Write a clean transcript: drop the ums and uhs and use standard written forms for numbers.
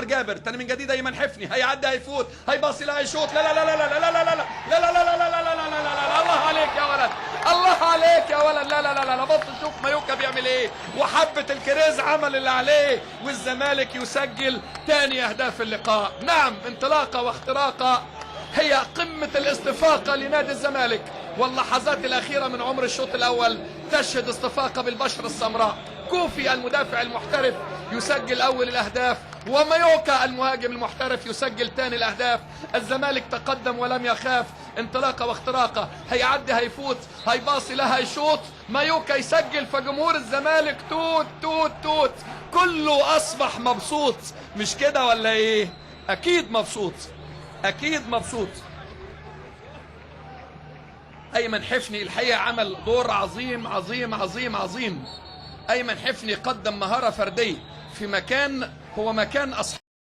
جابر تاني من جديد. ايمن حفني هيعدي هيفوت هيباصي لا هيشوط. لا لا لا لا لا لا لا لا لا لا لا لا لا لا لا لا لا. الله عليك يا ولد، الله عليك يا ولد. لا لا لا لا لا. بص شوف مايوكا بيعمل ايه، وحبة الكريز عمل اللي عليه، والزمالك يسجل تاني اهداف اللقاء. نعم، انطلاقة واختراقة هي قمة الاستفاقة لنادي الزمالك، واللحظات الأخيرة من عمر الشوط الأول تشهد استفاقة بالبشرة السمراء. كوفي المدافع المحترف يسجل أول الأهداف، ومايوكا المهاجم المحترف يسجل ثاني الأهداف. الزمالك تقدم ولم يخاف. انطلاقة واختراقة، هيعدي هيفوت هيباصي لها هيشوط، مايوكا يسجل، فجمهور الزمالك توت توت توت كله أصبح مبسوط. مش كده ولا إيه؟ أكيد مبسوط، أكيد مبسوط. أيمن حفني الحقيقة عمل دور عظيم عظيم عظيم عظيم. أيمن حفني قدم مهارة فردية في مكان هو مكان أصحابه.